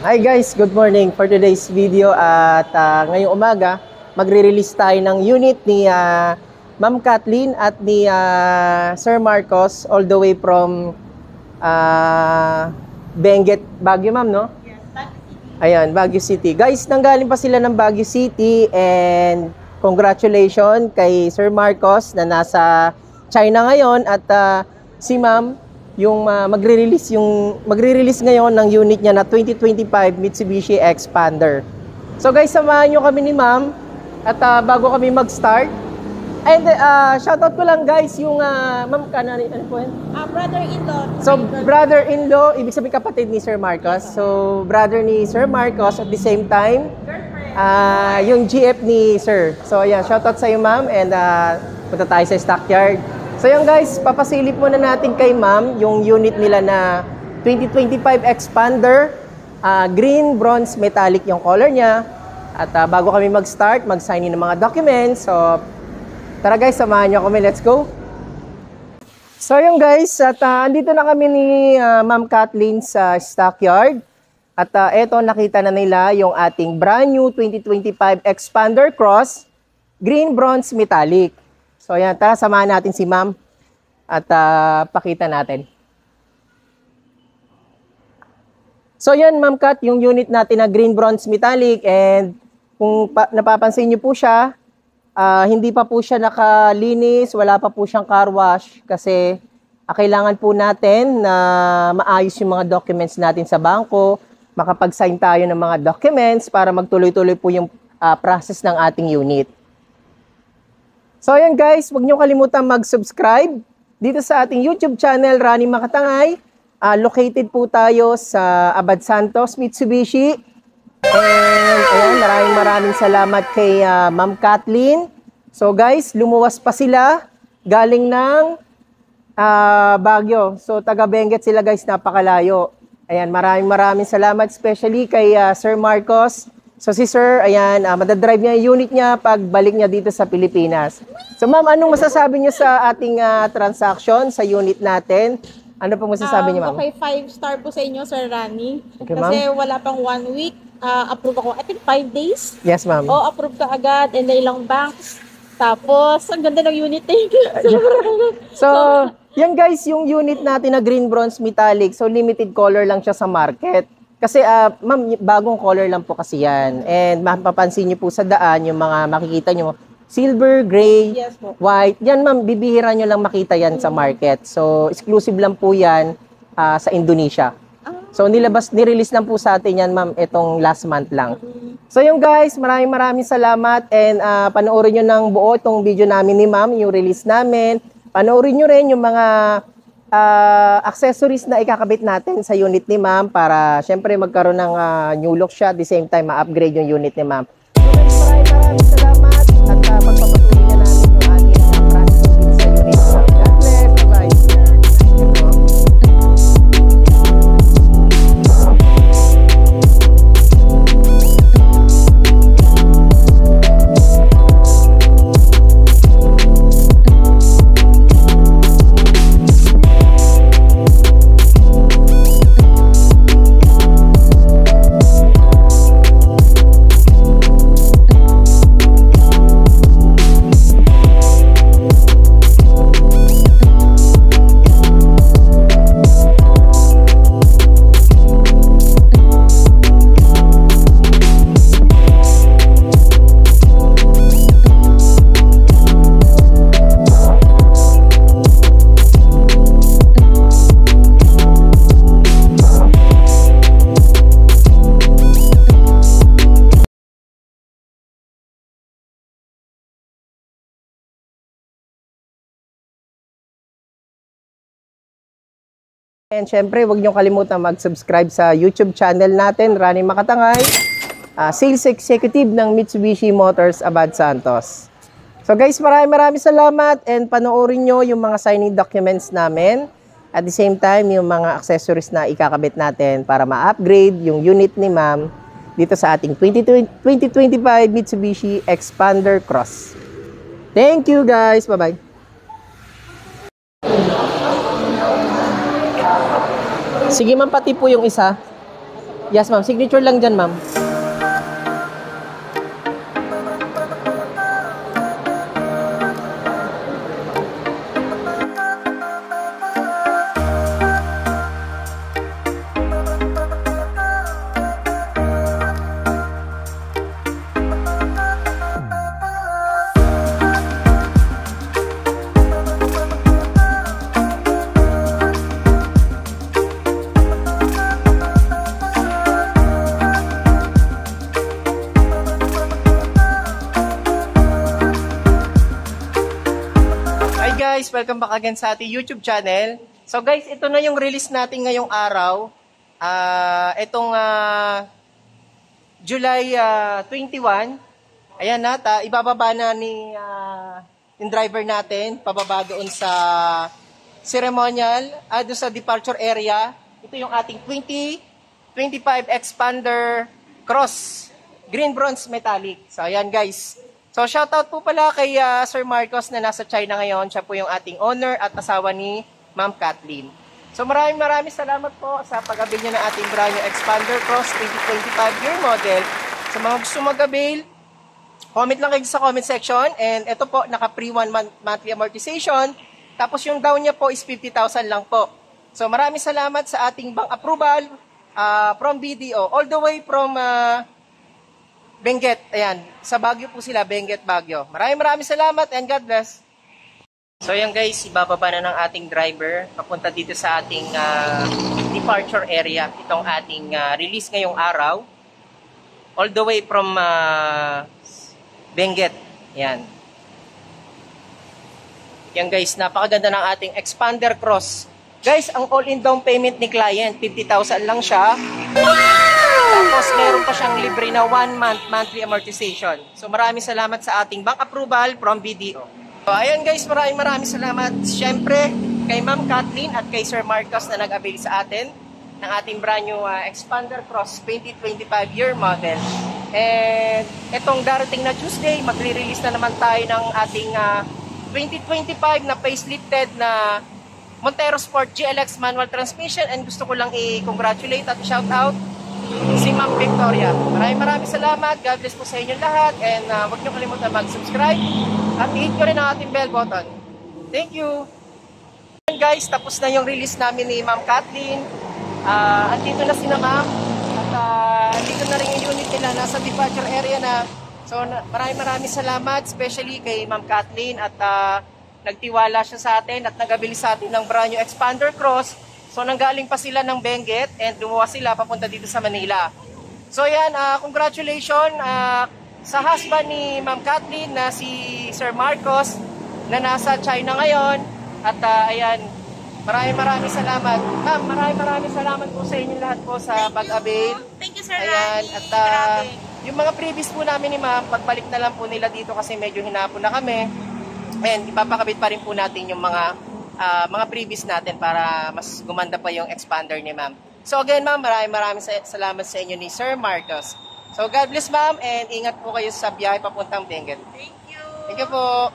Hi guys, good morning for today's video at ngayong umaga magre-release tayo ng unit ni Ma'am Kathleen at ni Sir Marcos all the way from Benguet, Baguio ma'am, no? Yes, Baguio City. Ayan, Baguio City. Guys, nanggaling pa sila ng Baguio City and congratulations kay Sir Marcos na nasa China ngayon at si ma'am yung magre-release ngayon ng unit niya na 2025 Mitsubishi Xpander. So guys, samahan nyo kami ni ma'am at bago kami mag-start. And shoutout ko lang guys yung ma'am kanani, ano po yan? Brother-in-law. So brother-in-law, ibig sabihin kapatid ni Sir Marcos. So brother ni Sir Marcos at the same time yung GF ni Sir. So ayan, shoutout sa iyo ma'am and punta tayo sa stockyard. So yan guys, papasilip muna natin kay ma'am yung unit nila na 2025 Xpander, green, bronze, metallic yung color niya. At bago kami mag-start, mag-sign in ng mga documents. So tara guys, samahan niyo kami, let's go! So yung guys, at andito na kami ni Ma'am Kathleen sa stockyard. At eto, nakita na nila yung ating brand new 2025 Xpander Cross, green, bronze, metallic. So yan, tara samahan natin si ma'am at pakita natin. So yan ma'am Kat, yung unit natin na green, bronze, metallic and kung napapansin niyo po siya, hindi pa po siya nakalinis, wala pa po siyang car wash kasi kailangan po natin na maayos yung mga documents natin sa bangko, makapag-sign tayo ng mga documents para magtuloy-tuloy po yung process ng ating unit. So ayan guys, huwag niyo kalimutan mag-subscribe dito sa ating YouTube channel, Rani Makatangay. Located po tayo sa Abad Santos, Mitsubishi. And ayan, maraming salamat kay Ma'am Kathleen. So guys, lumuwas pa sila galing ng Baguio. So taga Benguet sila guys, napakalayo. Ayan, maraming salamat especially kay Sir Marcos. So si Sir, ayan, madadrive niya yung unit niya pagbalik niya dito sa Pilipinas. So ma'am, anong masasabi niyo sa ating transaction sa unit natin? Ano pong masasabi niyo ma'am? Okay, 5-star po sa inyo, Sir Rani. Okay, kasi wala pang 1 week. Approve ako, I think 5 days. Yes ma'am. O, approve ka agad and ilang banks. Tapos, ang ganda ng unit. Thank you. So, yan guys, yung unit natin na green, bronze, metallic. So, limited color lang siya sa market. Kasi, ma'am, bagong color lang po kasi yan. And mapapansin niyo po sa daan, yung mga makikita niyo, silver, gray, Yes po. white. Yan, ma'am, bibihira niyo lang makita yan sa market. So, exclusive lang po yan sa Indonesia. So, nirelease lang po sa atin yan, ma'am, itong last month lang. So, yung guys, maraming salamat. And panoorin nyo ng buo itong video namin ni ma'am, yung release namin. Panoorin nyo rin yung mga accessories na ikakabit natin sa unit ni ma'am para syempre magkaroon ng new look siya, at the same time ma-upgrade yung unit ni ma'am. So maraming salamat at pagpapatuloy na namin yung ating process sa unit ni ma'am. God bless, bye-bye. And syempre, huwag niyo kalimutan mag-subscribe sa YouTube channel natin, Rani Makatangay, Sales Executive ng Mitsubishi Motors Abad Santos. So guys, maraming salamat and panoorin nyo yung mga signing documents namin. At the same time, yung mga accessories na ikakabit natin para ma-upgrade yung unit ni ma'am dito sa ating 2025 Mitsubishi Xpander Cross. Thank you guys. Bye-bye. Sige ma'am, pati po yung isa. Yes, ma'am. Signature lang dyan, ma'am. Guys, welcome back again sa ating YouTube channel. So guys, ito na yung release natin ngayong araw. July 21. Ayan na, ibababa na yung driver natin, pababa doon sa ceremonial, doon sa departure area. Ito yung ating 2025 Expander Cross Green Bronze Metallic. So ayan guys. So, shoutout po pala kay Sir Marcos na nasa China ngayon. Siya po yung ating owner at asawa ni Ma'am Kathleen. So, maraming salamat po sa pag-avail niyo ng ating brand new Expander Cross 2025 year model. Sa mga gusto mag-avail, comment lang kayo sa comment section. And ito po, naka-free 1 month monthly amortization. Tapos yung down niya po is 50,000 lang po. So, maraming salamat sa ating bank approval from BDO. All the way from Benguet, ayan. Sa Baguio po sila, Benguet, Baguio. Maraming salamat and God bless. So ayan guys, ibababa na ng ating driver papunta dito sa ating departure area. Itong ating release ngayong araw. All the way from Benguet. Ayan. Yan guys, napakaganda ng ating Expander Cross. Guys, ang all-in down payment ni client, 50,000 lang siya. Tapos meron pa siyang libre na 1 month monthly amortization. So maraming salamat sa ating bank approval from BDO. So ayan guys, maraming salamat siyempre kay Ma'am Kathleen at kay Sir Marcos na nag-avail sa atin ng ating brand new Expander Cross 2025 year model. And itong darating na Tuesday, magre-release na naman tayo ng ating 2025 na facelifted na Montero Sport GLX manual transmission. And gusto ko lang i-congratulate at shout out si Ma'am Victoria. Maraming salamat. God bless po sa inyo lahat. And huwag niyo kalimutan mag-subscribe at i-hit nyo rin ang ating bell button. Thank you. And guys, tapos na yung release namin ni Ma'am Kathleen. Andito na si Ma'am. At andito na rin yung unit nila. Nasa departure area na. So maraming salamat. Especially kay Ma'am Kathleen. At nagtiwala siya sa atin at nagabili sa atin ng brand new Expander Cross. So, nanggaling pa sila ng Benguet and lumuwas sila papunta dito sa Manila. So, yan, congratulations sa husband ni Ma'am Kathleen na si Sir Marcos na nasa China ngayon. At ayan, maraming salamat. Ma'am, maraming salamat po sa inyo lahat po sa pag-avail. Thank you, Sir Ayan, Rani. at yung mga previous po namin ni Ma'am, pagbalik na lang po nila dito kasi medyo hinapon na kami. And ipapakabit pa rin po natin yung mga previous natin para mas gumanda pa yung expander ni Ma'am. So again Ma'am, maraming salamat sa inyo ni Sir Marcos. So God bless Ma'am and ingat po kayo sa biyahe papuntang Benguet. Thank you. Thank you po.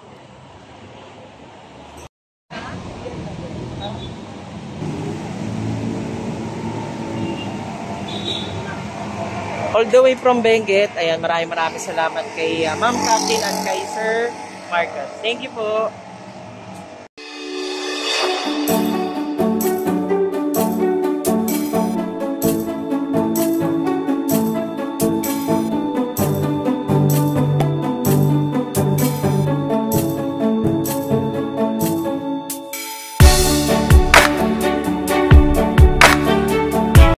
All the way from Benguet, ayan, maraming salamat kay Ma'am Kathleen at kay Sir Marcos. Thank you po.